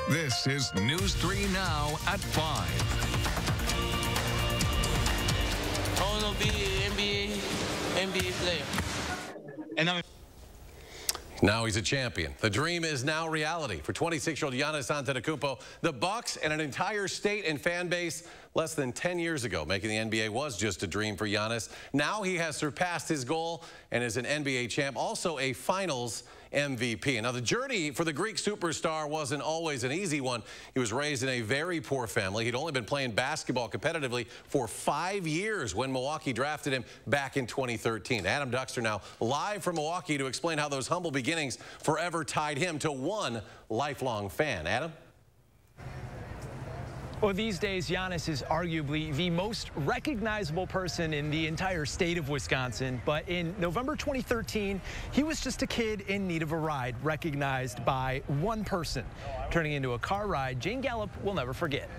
This is News 3 Now at 5. I want to be an NBA player. And now he's a champion. The dream is now reality for 26-year-old Giannis Antetokounmpo. The Bucks and an entire state and fan base less than 10 years ago. Making the NBA was just a dream for Giannis. Now he has surpassed his goal and is an NBA champ, also a finals MVP. Now, the journey for the Greek superstar wasn't always an easy one. He was raised in a very poor family. He'd only been playing basketball competitively for 5 years when Milwaukee drafted him back in 2013. Adam Duxter now live from Milwaukee to explain how those humble beginnings forever tied him to one lifelong fan. Adam? Well, these days, Giannis is arguably the most recognizable person in the entire state of Wisconsin. But in November 2013, he was just a kid in need of a ride, recognized by one person, turning into a car ride Jane Gallup will never forget.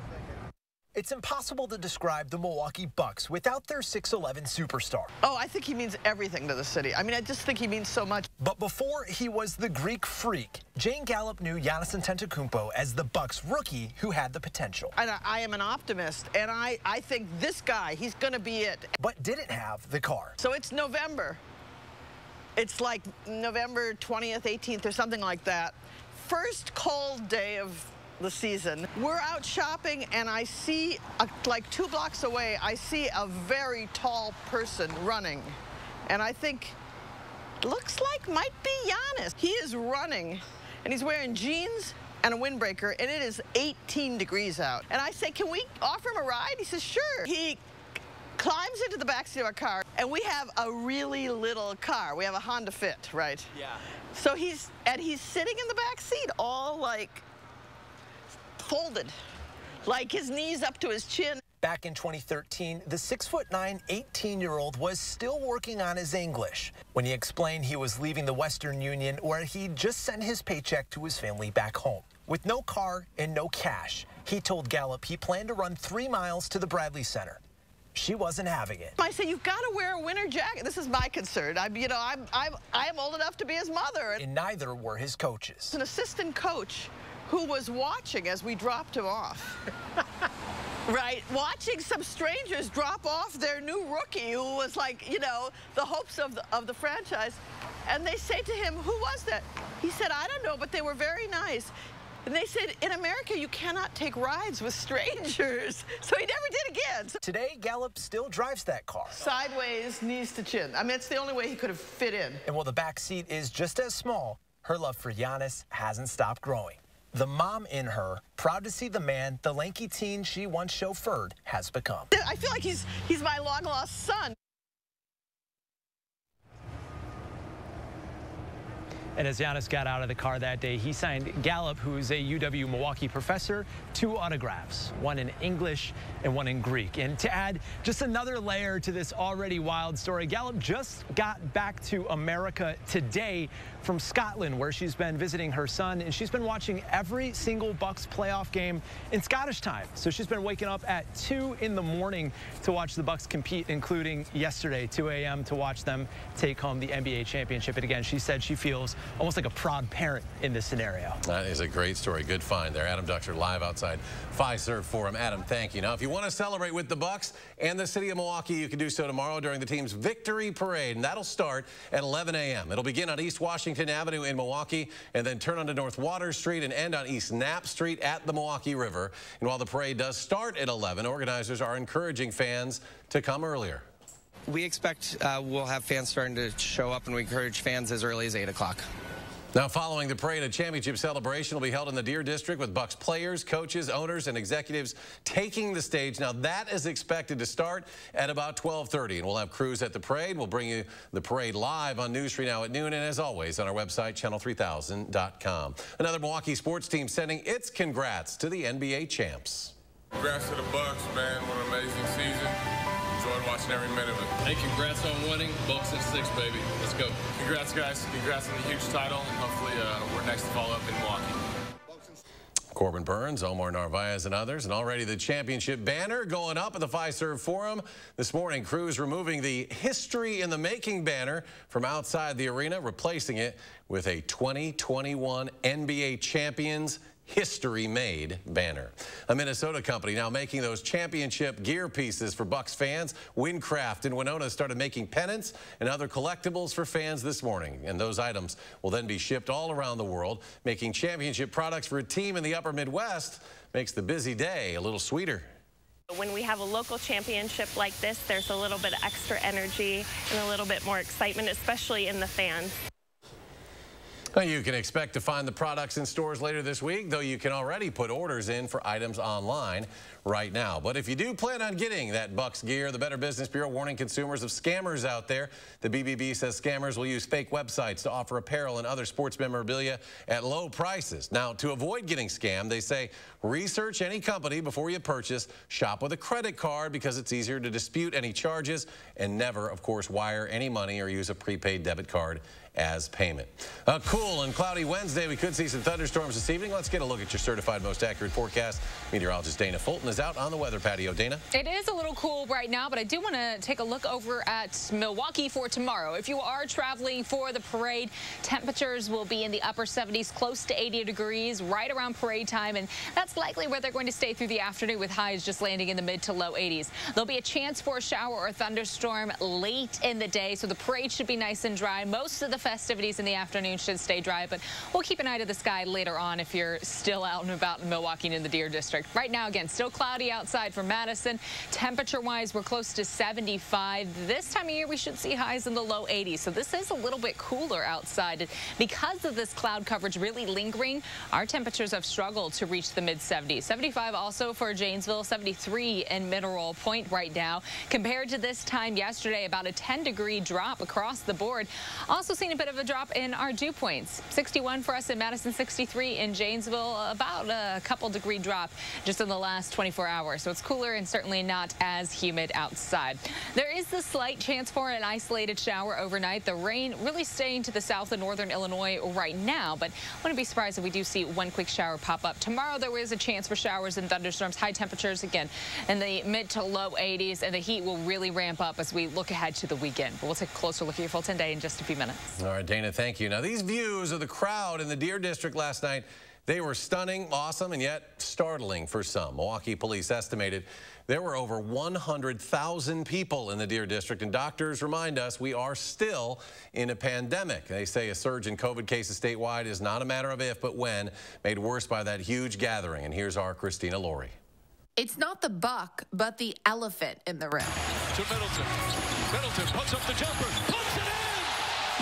It's impossible to describe the Milwaukee Bucks without their 6'11" superstar. Oh, I think he means everything to the city. I mean, I just think he means so much. But before he was the Greek freak, Jane Gallup knew Giannis Antetokounmpo as the Bucks rookie who had the potential. And I am an optimist, and I think this guy, he's going to be it. But didn't have the car. So it's November. It's like November 20th, 18th, or something like that. First cold day of the season. We're out shopping, and I see, like 2 blocks away, I see a very tall person running. And I think, looks like might be Giannis. He is running, and he's wearing jeans and a windbreaker, and it is 18 degrees out. And I say, can we offer him a ride? He says, sure. He climbs into the backseat of our car, and we have a really little car. We have a Honda Fit, right? Yeah. So he's sitting in the back seat, all like folded, like his knees up to his chin. Back in 2013, the 6'9", 18-year-old was still working on his English when he explained he was leaving the Western Union, where he'd just sent his paycheck to his family back home. With no car and no cash, he told Gallup he planned to run 3 miles to the Bradley Center. She wasn't having it. I said, you've got to wear a winter jacket. This is my concern. I am old enough to be his mother. And neither were his coaches. An assistant coach who was watching as we dropped him off. Right, watching some strangers drop off their new rookie who was like, you know, the hopes of the franchise. And they say to him, who was that? He said, I don't know, but they were very nice. And they said, in America, you cannot take rides with strangers. So he never did again. Today, Gallup still drives that car. Sideways, knees to chin. I mean, it's the only way he could have fit in. And while the back seat is just as small, her love for Giannis hasn't stopped growing. The mom in her, proud to see the man the lanky teen she once chauffeured has become. I feel like he's my long-lost son. And as Giannis got out of the car that day, he signed Gallup, who's a UW-Milwaukee professor, 2 autographs, one in English and one in Greek. And to add just another layer to this already wild story, Gallup just got back to America today from Scotland, where she's been visiting her son, and she's been watching every single Bucks playoff game in Scottish time. So she's been waking up at 2 in the morning to watch the Bucks compete, including yesterday, 2 a.m. to watch them take home the NBA championship. And again, she said she feels almost like a proud parent in this scenario. That is a great story. Good find there. Adam Duxter live outside Fiserv Forum. Adam, thank you. Now, if you want to celebrate with the Bucks and the city of Milwaukee, you can do so tomorrow during the team's victory parade, and that'll start at 11 a.m. It'll begin on East Washington Avenue in Milwaukee and then turn onto North Water Street and end on East Knapp Street at the Milwaukee River. And while the parade does start at 11, organizers are encouraging fans to come earlier. We expect we'll have fans starting to show up, and we encourage fans as early as 8 o'clock. Now, following the parade, a championship celebration will be held in the Deer District with Bucks players, coaches, owners, and executives taking the stage. Now, that is expected to start at about 12:30, and we'll have crews at the parade. We'll bring you the parade live on News 3 Now at noon, and as always, on our website, channel3000.com. Another Milwaukee sports team sending its congrats to the NBA champs. Congrats to the Bucks, man. What an amazing season. Enjoyed watching every minute of it. Hey, congrats on winning. Bucks in 6, baby. Let's go. Congrats, guys. Congrats on the huge title, and hopefully we're next to follow up in Milwaukee. Corbin Burns, Omar Narvaez, and others. And already the championship banner going up at the Fiserv Forum. This morning, crews removing the History in the Making banner from outside the arena, replacing it with a 2021 NBA Champions history-made banner. A Minnesota company now making those championship gear pieces for Bucks fans. Windcraft in Winona started making pennants and other collectibles for fans this morning. And those items will then be shipped all around the world. Making championship products for a team in the upper Midwest makes the busy day a little sweeter. When we have a local championship like this, there's a little bit of extra energy and a little bit more excitement, especially in the fans. Well, you can expect to find the products in stores later this week, though you can already put orders in for items online right now. But if you do plan on getting that Bucks gear, the Better Business Bureau warning consumers of scammers out there. The BBB says scammers will use fake websites to offer apparel and other sports memorabilia at low prices. Now, to avoid getting scammed, they say research any company before you purchase, shop with a credit card because it's easier to dispute any charges, and never, of course, wire any money or use a prepaid debit card as payment. A cool and cloudy Wednesday. We could see some thunderstorms this evening. Let's get a look at your certified most accurate forecast. Meteorologist Dana Fulton is out on the weather patio. Dana? It is a little cool right now, but I do want to take a look over at Milwaukee for tomorrow. If you are traveling for the parade, temperatures will be in the upper 70s, close to 80 degrees, right around parade time, and that's likely where they're going to stay through the afternoon, with highs just landing in the mid to low 80s. There'll be a chance for a shower or thunderstorm late in the day, so the parade should be nice and dry. Most of the festivities in the afternoon should stay dry, but we'll keep an eye to the sky later on if you're still out and about in Milwaukee and in the Deer District. Right now, again, still cloudy outside for Madison. Temperature-wise, we're close to 75. This time of year, we should see highs in the low 80s, so this is a little bit cooler outside. Because of this cloud coverage really lingering, our temperatures have struggled to reach the mid-70s. 75 also for Janesville, 73 in Mineral Point right now. Compared to this time yesterday, about a 10-degree drop across the board. Also seen a bit of a drop in our dew points. 61 for us in Madison, 63 in Janesville, about a couple-degree drop just in the last 24 hours. So it's cooler and certainly not as humid outside. There is the slight chance for an isolated shower overnight. The rain really staying to the south of northern Illinois right now, but wouldn't be surprised if we do see one quick shower pop up. Tomorrow there is a chance for showers and thunderstorms. High temperatures again in the mid to low 80s, and the heat will really ramp up as we look ahead to the weekend. But we'll take a closer look at your full 10-day in just a few minutes. All right, Dana, thank you. Now, these views of the crowd in the Deer District last night, they were stunning, awesome, and yet startling for some. Milwaukee police estimated there were over 100,000 people in the Deer District, and doctors remind us we are still in a pandemic. They say a surge in COVID cases statewide is not a matter of if, but when, made worse by that huge gathering. And here's our Christina Laurie. It's not the buck, but the elephant in the room. To Middleton. Middleton puts up the jumper, puts it in!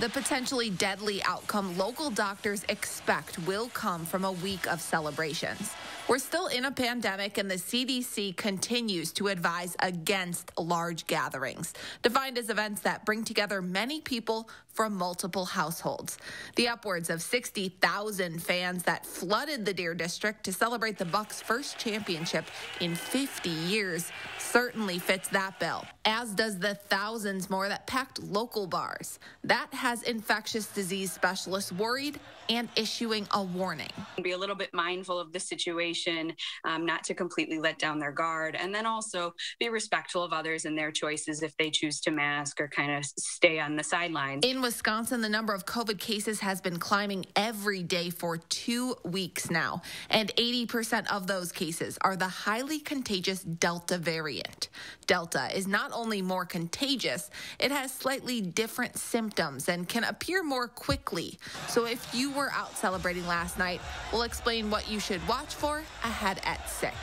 The potentially deadly outcome local doctors expect will come from a week of celebrations. We're still in a pandemic, and the CDC continues to advise against large gatherings, defined as events that bring together many people from multiple households. The upwards of 60,000 fans that flooded the Deer District to celebrate the Bucks' first championship in 50 years certainly fits that bill, as does the thousands more that packed local bars. That has infectious disease specialists worried and issuing a warning. Be a little bit mindful of the situation, not to completely let down their guard, and then also be respectful of others and their choices if they choose to mask or kind of stay on the sidelines. In Wisconsin, the number of COVID cases has been climbing every day for 2 weeks now, and 80% of those cases are the highly contagious Delta variant. Delta is not only more contagious, it has slightly different symptoms and can appear more quickly. So if you were out celebrating last night, we'll explain what you should watch for ahead at 6.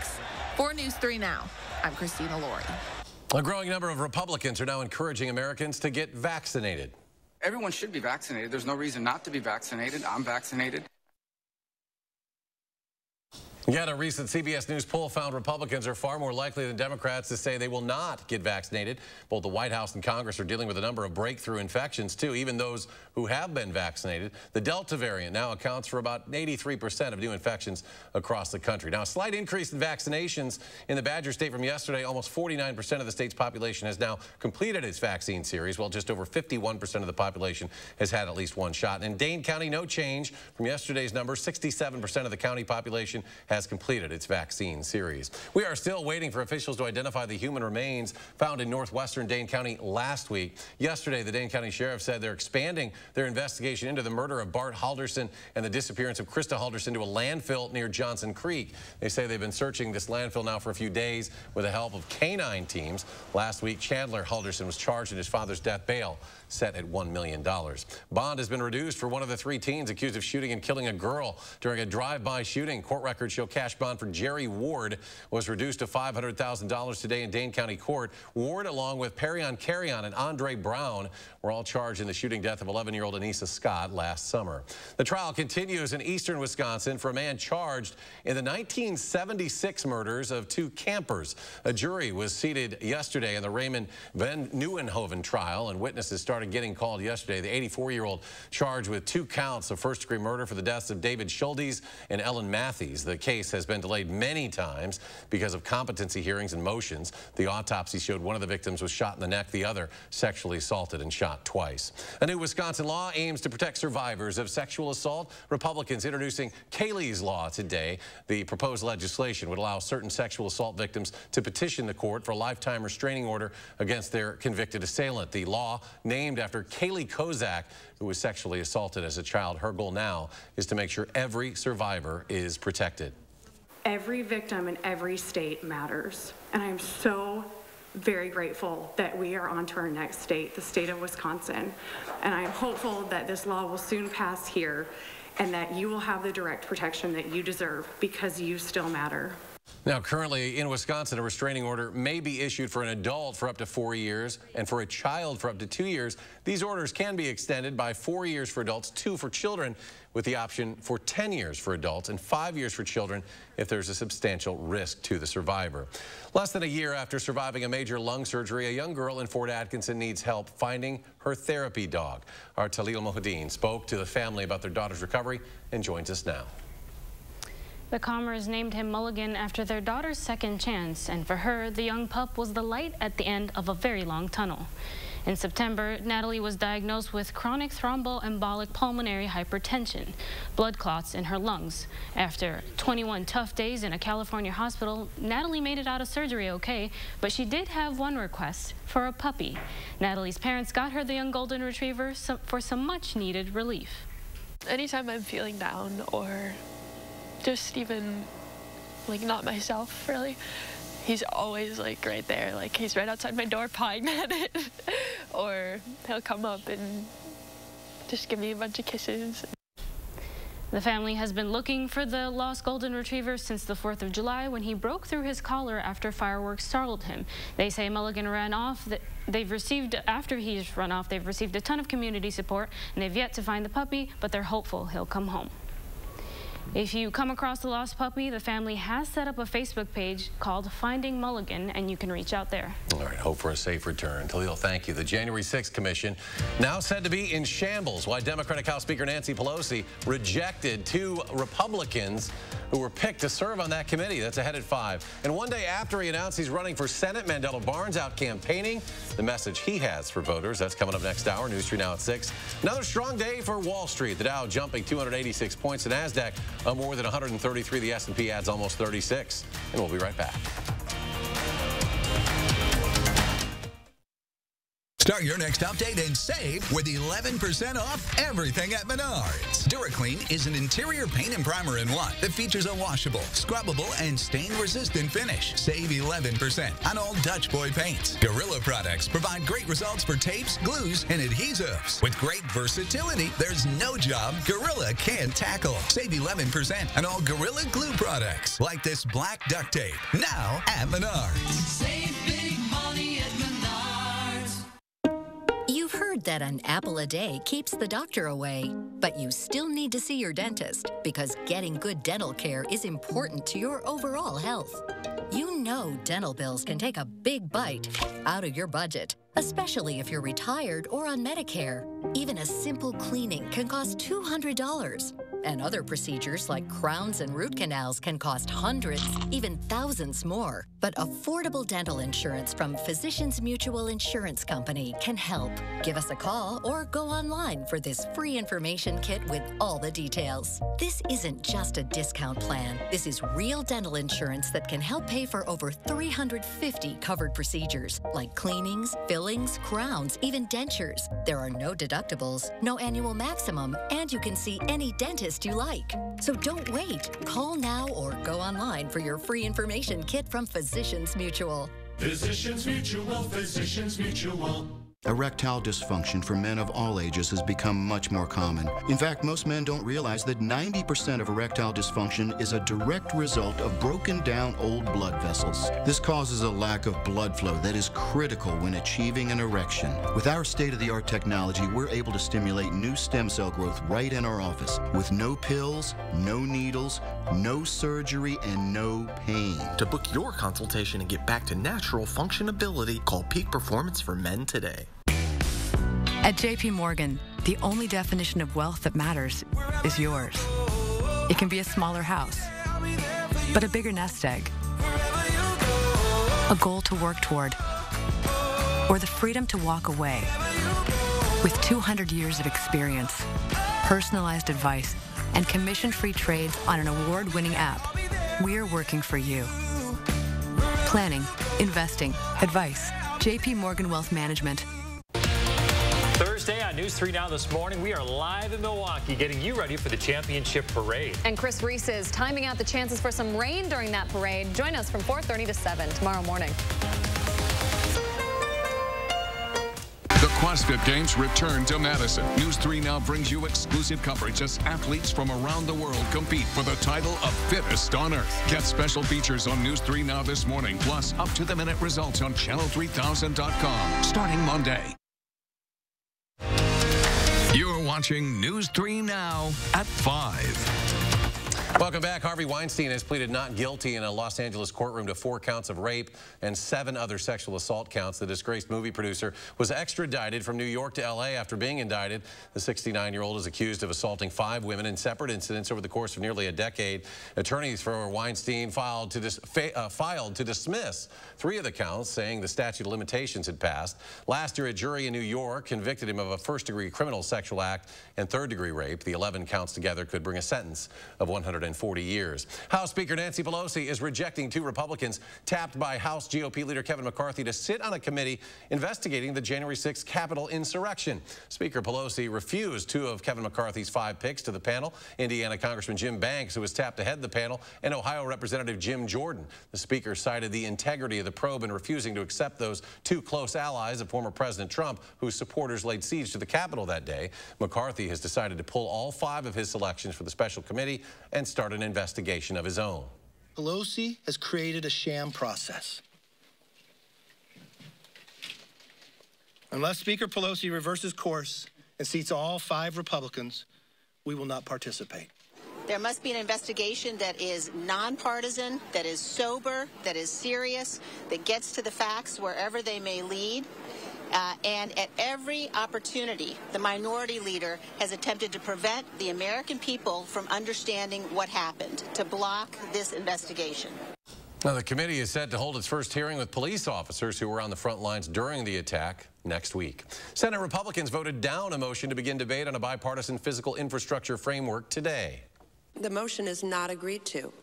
For News 3 Now, I'm Christina Laurie. A growing number of Republicans are now encouraging Americans to get vaccinated. Everyone should be vaccinated. There's no reason not to be vaccinated. I'm vaccinated. Yet a recent CBS News poll found Republicans are far more likely than Democrats to say they will not get vaccinated. Both the White House and Congress are dealing with a number of breakthrough infections, too, even those who have been vaccinated. The Delta variant now accounts for about 83% of new infections across the country. Now, a slight increase in vaccinations in the Badger State from yesterday. Almost 49% of the state's population has now completed its vaccine series, while just over 51% of the population has had at least one shot. In Dane County, no change from yesterday's number. 67% of the county population has completed its vaccine series. We are still waiting for officials to identify the human remains found in northwestern Dane County last week. Yesterday, the Dane County Sheriff said they're expanding their investigation into the murder of Bart Halderson and the disappearance of Krista Halderson to a landfill near Johnson Creek. They say they've been searching this landfill now for a few days with the help of canine teams. Last week, Chandler Halderson was charged in his father's death, bail set at $1 million. Bond has been reduced for one of the 3 teens accused of shooting and killing a girl during a drive-by shooting. Court records show cash bond for Jerry Ward was reduced to $500,000 today in Dane County Court. Ward, along with Perion Carrion and Andre Brown, were all charged in the shooting death of 11-year-old Anissa Scott last summer. The trial continues in eastern Wisconsin for a man charged in the 1976 murders of 2 campers. A jury was seated yesterday in the Raymond Van Nieuwenhoven trial, and witnesses started getting called yesterday. The 84-year-old charged with 2 counts of first-degree murder for the deaths of David Schuldes and Ellen Matthews. The case has been delayed many times because of competency hearings and motions. The autopsy showed one of the victims was shot in the neck, the other sexually assaulted and shot twice. A new Wisconsin law aims to protect survivors of sexual assault. Republicans introducing Kayleigh's law today. The proposed legislation would allow certain sexual assault victims to petition the court for a lifetime restraining order against their convicted assailant. The law, named after Kayleigh Kozak, who was sexually assaulted as a child. Her goal now is to make sure every survivor is protected. Every victim in every state matters, and I'm so very grateful that we are on to our next state, the state of Wisconsin, and I'm hopeful that this law will soon pass here and that you will have the direct protection that you deserve because you still matter. Now, currently in Wisconsin, a restraining order may be issued for an adult for up to 4 years and for a child for up to 2 years. These orders can be extended by 4 years for adults, 2 for children, with the option for 10 years for adults and 5 years for children if there's a substantial risk to the survivor. Less than a year after surviving a major lung surgery, a young girl in Fort Atkinson needs help finding her therapy dog. Our Talil Mohadeen spoke to the family about their daughter's recovery and joins us now. The Comers named him Mulligan after their daughter's second chance, and for her, the young pup was the light at the end of a very long tunnel. In September, Natalie was diagnosed with chronic thromboembolic pulmonary hypertension, blood clots in her lungs. After 21 tough days in a California hospital, Natalie made it out of surgery okay, but she did have one request for a puppy. Natalie's parents got her the young golden retriever for some much-needed relief. Anytime I'm feeling down or just even like not myself, really, he's always like right there, like he's right outside my door pawing at it. Or he'll come up and just give me a bunch of kisses. The family has been looking for the lost golden retriever since the 4th of July when he broke through his collar after fireworks startled him. They say Mulligan ran off. After he's run off, they've received a ton of community support, and they've yet to find the puppy, but they're hopeful he'll come home. If you come across the lost puppy, the family has set up a Facebook page called Finding Mulligan, and you can reach out there. All right, hope for a safe return. Talil, thank you. The January 6th commission now said to be in shambles. Why Democratic House Speaker Nancy Pelosi rejected 2 Republicans who were picked to serve on that committee. That's ahead at 5. And one day after he announced he's running for Senate, Mandela Barnes out campaigning. The message he has for voters, that's coming up next hour. News 3 now at 6. Another strong day for Wall Street. The Dow jumping 286 points. The NASDAQ more than 133. The S&P adds almost 36. And we'll be right back. Start your next update and save with 11% off everything at Menards. DuraClean is an interior paint and primer in one that features a washable, scrubbable, and stain-resistant finish. Save 11% on all Dutch Boy paints. Gorilla products provide great results for tapes, glues, and adhesives. With great versatility, there's no job Gorilla can't tackle. Save 11% on all Gorilla glue products, like this black duct tape. Now at Menards. Save big money at Menards. You've heard that an apple a day keeps the doctor away, but you still need to see your dentist because getting good dental care is important to your overall health. You know dental bills can take a big bite out of your budget, especially if you're retired or on Medicare. Even a simple cleaning can cost $200. And other procedures like crowns and root canals can cost hundreds, even thousands more. But affordable dental insurance from Physicians Mutual Insurance Company can help. Give us a call or go online for this free information kit with all the details. This isn't just a discount plan. This is real dental insurance that can help pay for over 350 covered procedures like cleanings, fillings, crowns, even dentures. There are no deductibles, no annual maximum, and you can see any dentist you like. So don't wait. Call now or go online for your free information kit from Physicians Mutual. Physicians Mutual, Physicians Mutual. Erectile dysfunction for men of all ages has become much more common. In fact, most men don't realize that 90% of erectile dysfunction is a direct result of broken down old blood vessels. This causes a lack of blood flow that is critical when achieving an erection. With our state-of-the-art technology, we're able to stimulate new stem cell growth right in our office with no pills, no needles, no surgery, and no pain. To book your consultation and get back to natural functionability, call Peak Performance for Men today. At JP Morgan, the only definition of wealth that matters is yours. It can be a smaller house, but a bigger nest egg, a goal to work toward, or the freedom to walk away. With 200 years of experience, personalized advice, and commission-free trades on an award-winning app, we're working for you. Planning, investing, advice. JP Morgan Wealth Management. Thursday on News 3 Now this morning, we are live in Milwaukee getting you ready for the championship parade. And Chris Reese is timing out the chances for some rain during that parade. Join us from 4:30 to 7 tomorrow morning. The CrossFit Games return to Madison. News 3 Now brings you exclusive coverage as athletes from around the world compete for the title of Fittest on Earth. Get special features on News 3 Now this morning, plus up-to-the-minute results on channel3000.com starting Monday. You're watching News 3 Now at 5. Welcome back. Harvey Weinstein has pleaded not guilty in a Los Angeles courtroom to 4 counts of rape and 7 other sexual assault counts. The disgraced movie producer was extradited from New York to L.A. after being indicted. The 69-year-old is accused of assaulting 5 women in separate incidents over the course of nearly a decade. Attorneys for Weinstein filed to dismiss 3 of the counts, saying the statute of limitations had passed. Last year, a jury in New York convicted him of a first-degree criminal sexual act and third-degree rape. The 11 counts together could bring a sentence of 140 years. House Speaker Nancy Pelosi is rejecting 2 Republicans tapped by House GOP leader Kevin McCarthy to sit on a committee investigating the January 6th Capitol insurrection. Speaker Pelosi refused 2 of Kevin McCarthy's 5 picks to the panel: Indiana Congressman Jim Banks, who was tapped to head the panel, and Ohio Representative Jim Jordan. The speaker cited the integrity of the probe in refusing to accept those 2 close allies of former President Trump, whose supporters laid siege to the Capitol that day. McCarthy has decided to pull all 5 of his selections for the special committee and start an investigation of his own. Pelosi has created a sham process. Unless Speaker Pelosi reverses course and seats all 5 Republicans, we will not participate. There must be an investigation that is nonpartisan, that is sober, that is serious, that gets to the facts wherever they may lead. And at every opportunity, the minority leader has attempted to prevent the American people from understanding what happened, to block this investigation. Now, the committee is set to hold its first hearing with police officers who were on the front lines during the attack next week. Senate Republicans voted down a motion to begin debate on a bipartisan physical infrastructure framework today. The motion is not agreed to.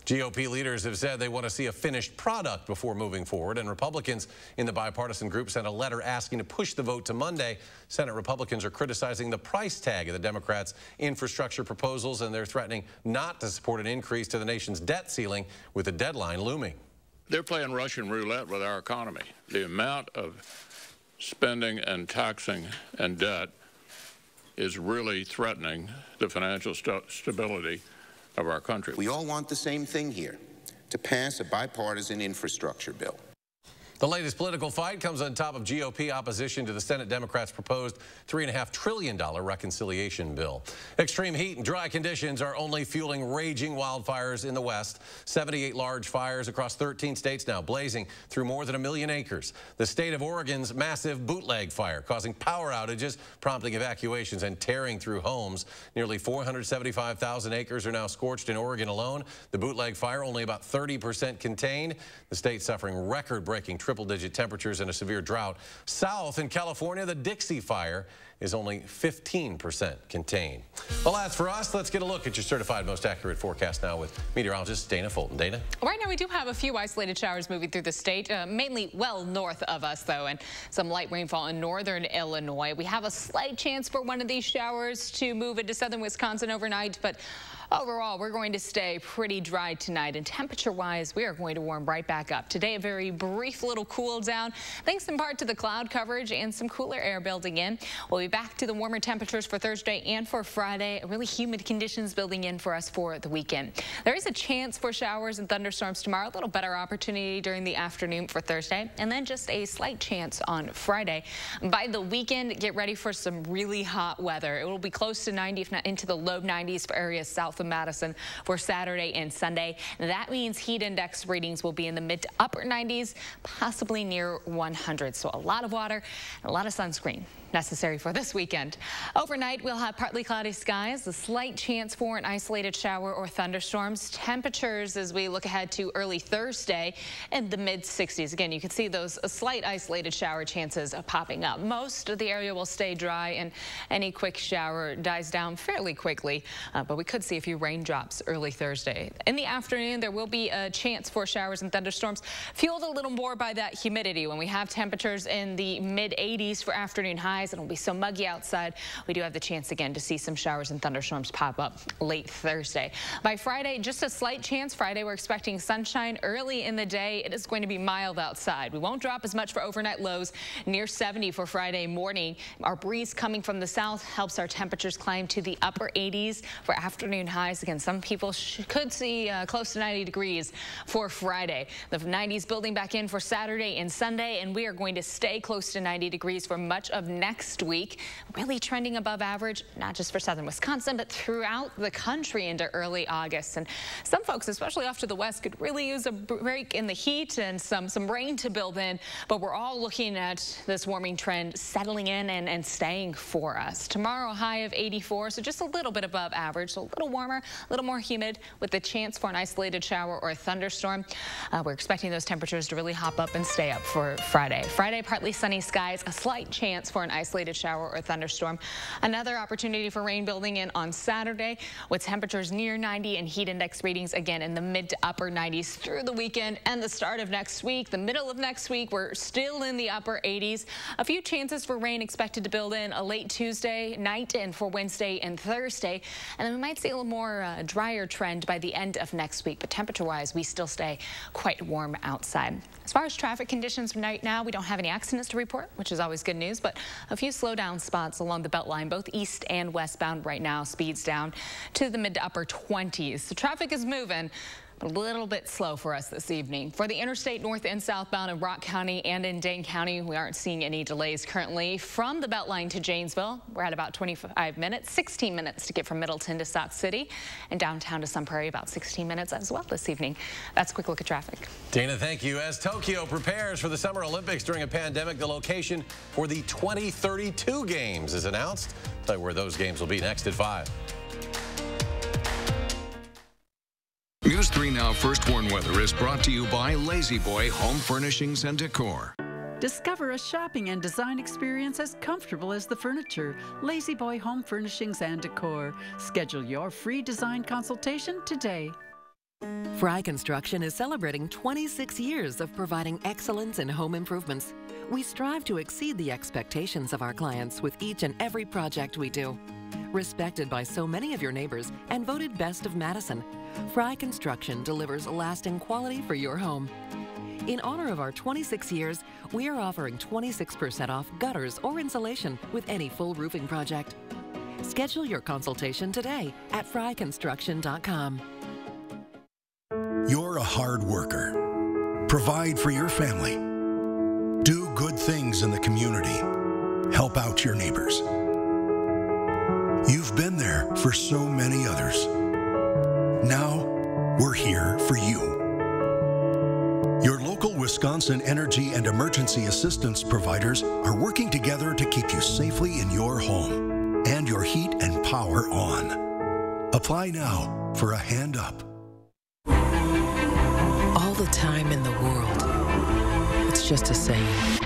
GOP leaders have said they want to see a finished product before moving forward, and Republicans in the bipartisan group sent a letter asking to push the vote to Monday. Senate Republicans are criticizing the price tag of the Democrats' infrastructure proposals, and they're threatening not to support an increase to the nation's debt ceiling with the deadline looming. They're playing Russian roulette with our economy. The amount of spending and taxing and debt is really threatening the financial stability of our country. We all want the same thing here, to pass a bipartisan infrastructure bill. The latest political fight comes on top of GOP opposition to the Senate Democrats' proposed $3.5 trillion reconciliation bill. Extreme heat and dry conditions are only fueling raging wildfires in the West. 78 large fires across 13 states now, blazing through more than 1 million acres. The state of Oregon's massive bootleg fire causing power outages, prompting evacuations and tearing through homes. Nearly 475,000 acres are now scorched in Oregon alone. The bootleg fire only about 30% contained. The state suffering record-breaking triple-digit temperatures and a severe drought. South in California, the Dixie Fire is only 15% contained. Well, that's for us. Let's get a look at your certified most accurate forecast now with meteorologist Dana Fulton. Dana? Right now we do have a few isolated showers moving through the state, mainly well north of us, though, and some light rainfall in northern Illinois. We have a slight chance for one of these showers to move into southern Wisconsin overnight, but overall, we're going to stay pretty dry tonight, and temperature-wise, we are going to warm right back up. Today, a very brief little cool down, thanks in part to the cloud coverage and some cooler air building in. We'll be back to the warmer temperatures for Thursday and for Friday. Really humid conditions building in for us for the weekend. There is a chance for showers and thunderstorms tomorrow. A little better opportunity during the afternoon for Thursday, and then just a slight chance on Friday. By the weekend, get ready for some really hot weather. It will be close to 90, if not into the low 90s for areas south of Madison for Saturday and Sunday. That means heat index readings will be in the mid to upper 90s, possibly near 100. So a lot of water and a lot of sunscreen necessary for this weekend. Overnight, we'll have partly cloudy skies, a slight chance for an isolated shower or thunderstorms. Temperatures as we look ahead to early Thursday in the mid 60s. Again, you can see those slight isolated shower chances popping up. Most of the area will stay dry, and any quick shower dies down fairly quickly, but we could see a few raindrops early Thursday. In the afternoon, there will be a chance for showers and thunderstorms, fueled a little more by that humidity. When we have temperatures in the mid 80s for afternoon highs, and it'll be so muggy outside, we do have the chance again to see some showers and thunderstorms pop up late Thursday. By Friday, just a slight chance. Friday, we're expecting sunshine early in the day. It is going to be mild outside. We won't drop as much for overnight lows, near 70 for Friday morning. Our breeze coming from the south helps our temperatures climb to the upper 80s for afternoon highs. Again, some people could see close to 90 degrees for Friday. The 90s building back in for Saturday and Sunday, and we are going to stay close to 90 degrees for much of next week. Really trending above average, not just for southern Wisconsin, but throughout the country into early August. And some folks, especially off to the west, could really use a break in the heat and some rain to build in. But we're all looking at this warming trend settling in and staying for us. Tomorrow, high of 84, so just a little bit above average, so a little warmer, a little more humid with the chance for an isolated shower or a thunderstorm. We're expecting those temperatures to really hop up and stay up for Friday. Friday, partly sunny skies, a slight chance for an isolated shower or thunderstorm. Another opportunity for rain building in on Saturday with temperatures near 90 and heat index readings again in the mid to upper 90s through the weekend and the start of next week. The middle of next week, we're still in the upper 80s. A few chances for rain expected to build in a late Tuesday night and for Wednesday and Thursday. And then we might see a little more drier trend by the end of next week. But temperature-wise, we still stay quite warm outside. As far as traffic conditions right now, we don't have any accidents to report, which is always good news, but a few slowdown spots along the Beltline, both east and westbound right now. Speeds down to the mid to upper 20s. So traffic is moving, but a little bit slow for us this evening. For the interstate north and southbound in Rock County and in Dane County, we aren't seeing any delays currently. From the Beltline to Janesville, we're at about 25 minutes, 16 minutes to get from Middleton to Sauk City, and downtown to Sun Prairie, about 16 minutes as well this evening. That's a quick look at traffic. Dana, thank you. As Tokyo prepares for the Summer Olympics during a pandemic, the location for the 2032 games is announced. I'll tell you where those games will be next at 5. News 3 Now First Warn Weather is brought to you by Lazy Boy Home Furnishings and Decor. Discover a shopping and design experience as comfortable as the furniture. Lazy Boy Home Furnishings and Decor. Schedule your free design consultation today. Fry Construction is celebrating 26 years of providing excellence in home improvements. We strive to exceed the expectations of our clients with each and every project we do. Respected by so many of your neighbors and voted best of Madison, Fry Construction delivers lasting quality for your home. In honor of our 26 years, we are offering 26% off gutters or insulation with any full roofing project. Schedule your consultation today at fryconstruction.com. You're a hard worker. Provide for your family. Do good things in the community. Help out your neighbors. You've been there for so many others. Now, we're here for you. Your local Wisconsin energy and emergency assistance providers are working together to keep you safely in your home and your heat and power on. Apply now for a hand up. All the time in the world. It's just a saying.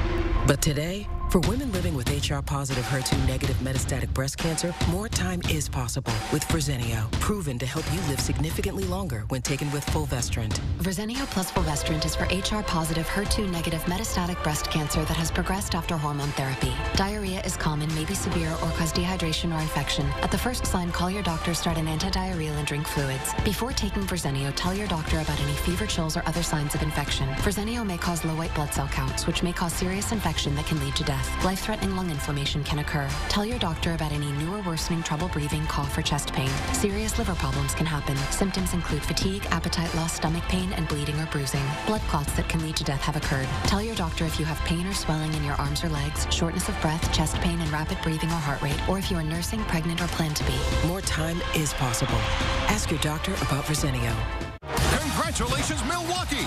But today, for women living with HR-positive, HER2-negative metastatic breast cancer, more time is possible with Verzenio, proven to help you live significantly longer when taken with fulvestrant. Verzenio plus fulvestrant is for HR-positive, HER2-negative metastatic breast cancer that has progressed after hormone therapy. Diarrhea is common, may be severe, or cause dehydration or infection. At the first sign, call your doctor, start an antidiarrheal, and drink fluids. Before taking Verzenio, tell your doctor about any fever, chills, or other signs of infection. Verzenio may cause low white blood cell counts, which may cause serious infection that can lead to death. Life-threatening lung inflammation can occur. Tell your doctor about any new or worsening trouble breathing, cough, or chest pain. Serious liver problems can happen. Symptoms include fatigue, appetite loss, stomach pain, and bleeding or bruising. Blood clots that can lead to death have occurred. Tell your doctor if you have pain or swelling in your arms or legs, shortness of breath, chest pain, and rapid breathing or heart rate, or if you are nursing, pregnant, or plan to be. More time is possible. Ask your doctor about Verzenio. Congratulations, Milwaukee!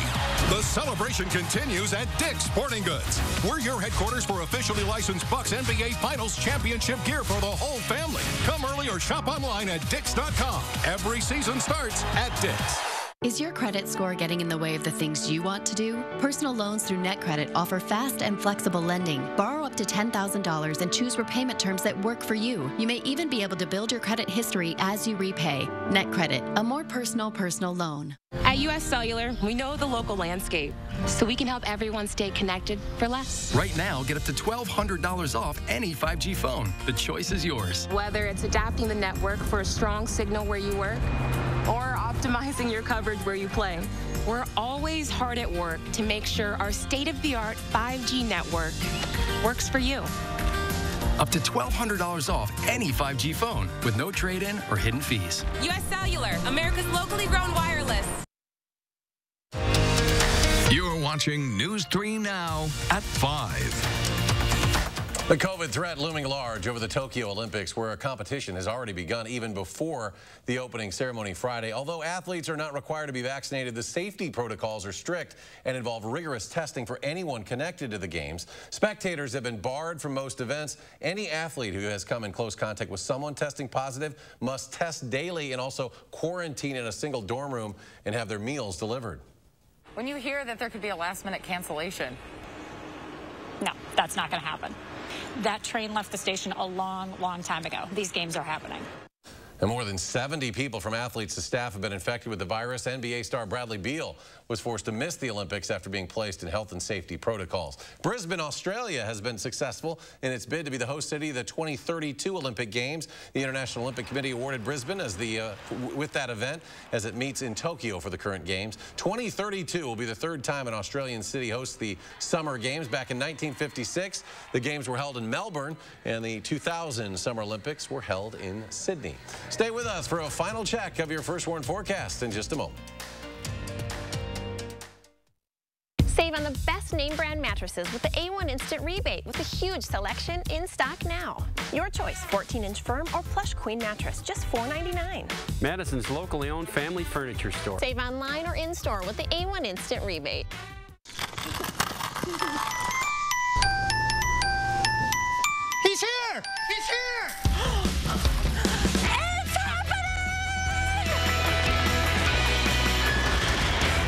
The celebration continues at Dick's Sporting Goods. We're your headquarters for officially licensed Bucks NBA Finals championship gear for the whole family. Come early or shop online at Dicks.com. Every season starts at Dick's. Is your credit score getting in the way of the things you want to do? Personal loans through NetCredit offer fast and flexible lending. Borrow up to $10,000 and choose repayment terms that work for you. You may even be able to build your credit history as you repay. NetCredit, a more personal loan. At U.S. Cellular, we know the local landscape, so we can help everyone stay connected for less. Right now, get up to $1,200 off any 5G phone. The choice is yours. Whether it's adapting the network for a strong signal where you work, or optimizing your coverage where you play, we're always hard at work to make sure our state-of-the-art 5G network works for you. Up to $1,200 off any 5G phone with no trade-in or hidden fees. U.S. Cellular, America's locally grown wireless. You're watching News 3 Now at 5. The COVID threat looming large over the Tokyo Olympics, where a competition has already begun even before the opening ceremony Friday. Although athletes are not required to be vaccinated, the safety protocols are strict and involve rigorous testing for anyone connected to the games. Spectators have been barred from most events. Any athlete who has come in close contact with someone testing positive must test daily and also quarantine in a single dorm room and have their meals delivered. When you hear that there could be a last-minute cancellation, no, that's not going to happen. That train left the station a long time ago. These games are happening. And more than 70 people from athletes to staff have been infected with the virus. NBA star Bradley Beal was forced to miss the Olympics after being placed in health and safety protocols. Brisbane, Australia has been successful in its bid to be the host city of the 2032 Olympic Games. The International Olympic Committee awarded Brisbane as with that event as it meets in Tokyo for the current games. 2032 will be the third time an Australian city hosts the Summer Games. Back in 1956, the games were held in Melbourne, and the 2000 Summer Olympics were held in Sydney. Stay with us for a final check of your First Warn forecast in just a moment. Save on the best name brand mattresses with the A1 Instant Rebate with a huge selection in stock now. Your choice, 14-inch firm or plush queen mattress, just $4.99. Madison's locally owned family furniture store. Save online or in-store with the A1 Instant Rebate. He's here! He's here!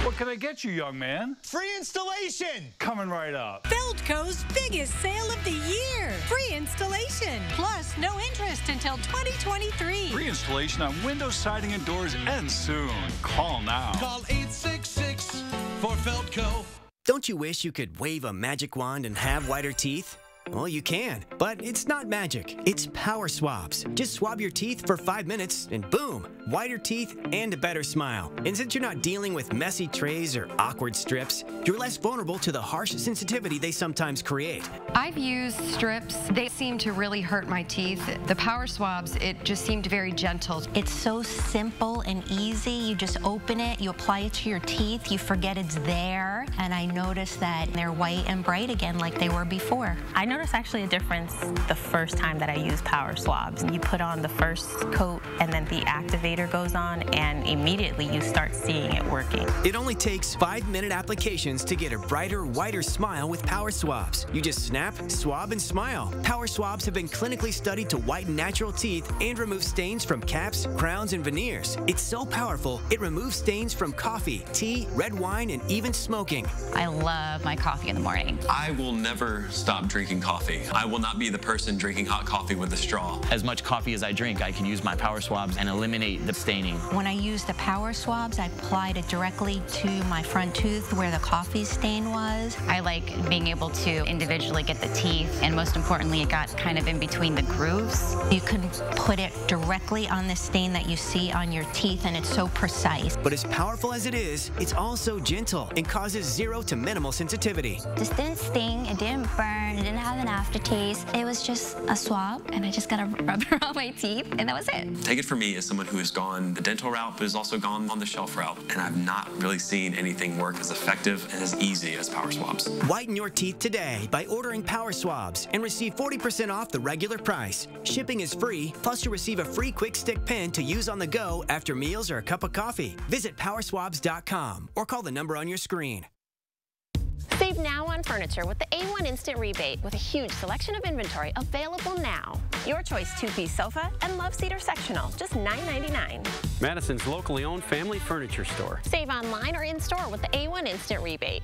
What can I get you, young man? Free installation! Coming right up. Feldco's biggest sale of the year. Free installation. Plus, no interest until 2023. Free installation on windows, siding, and doors ends soon. Call now. Call 866 for Feldco. Don't you wish you could wave a magic wand and have whiter teeth? Well, you can, but it's not magic. It's power swabs. Just swab your teeth for 5 minutes and boom, whiter teeth and a better smile. And since you're not dealing with messy trays or awkward strips, you're less vulnerable to the harsh sensitivity they sometimes create. I've used strips. They seem to really hurt my teeth. The power swabs, it just seemed very gentle. It's so simple and easy. You just open it, you apply it to your teeth, you forget it's there, and I noticed that they're white and bright again like they were before. I noticed actually a difference the first time that I used power swabs. You put on the first coat and then the activator goes on, and immediately you start seeing it working. It only takes 5-minute applications to get a brighter, whiter smile with power swabs. You just snap, swab, and smile. Power swabs have been clinically studied to whiten natural teeth and remove stains from caps, crowns, and veneers. It's so powerful, it removes stains from coffee, tea, red wine, and even smoking. I love my coffee in the morning. I will never stop drinking coffee. I will not be the person drinking hot coffee with a straw. As much coffee as I drink, I can use my power swabs and eliminate the staining. When I use the power swabs, I applied it directly to my front tooth where the coffee stain was. I like being able to individually get the teeth, and most importantly, it got kind of in between the grooves. You can put it directly on the stain that you see on your teeth, and it's so precise. But as powerful as it is, it's also gentle and causes 0 to minimal sensitivity. This didn't sting, it didn't burn, it didn't have an aftertaste. It was just a swab, and I just got a rubber on my teeth, and that was it. Take it from me as someone who has gone the dental route, but has also gone on the shelf route, and I've not really seen anything work as effective and as easy as power swabs. Whiten your teeth today by ordering power swabs and receive 40% off the regular price. Shipping is free, plus you'll receive a free quick stick pen to use on the go after meals or a cup of coffee. Visit powerswabs.com or call the number on your screen. Save now on furniture with the A1 Instant Rebate with a huge selection of inventory available now. Your choice 2-piece sofa and love seat or sectional, just $9.99. Madison's locally owned family furniture store. Save online or in-store with the A1 Instant Rebate.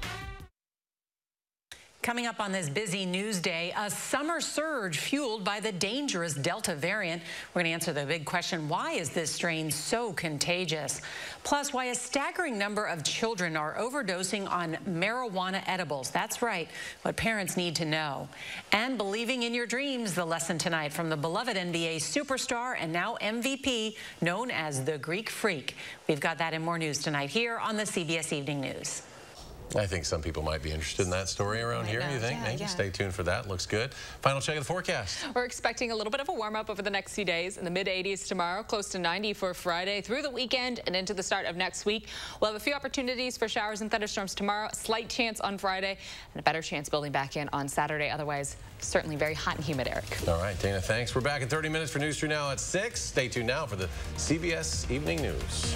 Coming up on this busy news day, a summer surge fueled by the dangerous Delta variant. We're going to answer the big question, why is this strain so contagious? Plus, why a staggering number of children are overdosing on marijuana edibles. That's right, what parents need to know. And believing in your dreams, the lesson tonight from the beloved NBA superstar and now MVP, known as the Greek Freak. We've got that and more news tonight here on the CBS Evening News. I think some people might be interested in that story around here, you think? Maybe stay tuned for that. Looks good. Final check of the forecast. We're expecting a little bit of a warm-up over the next few days. In the mid-80s tomorrow, close to 90 for Friday. Through the weekend and into the start of next week, we'll have a few opportunities for showers and thunderstorms tomorrow. A slight chance on Friday and a better chance building back in on Saturday. Otherwise, certainly very hot and humid, Eric. All right, Dana, thanks. We're back in 30 minutes for News 3 Now at 6. Stay tuned now for the CBS Evening News.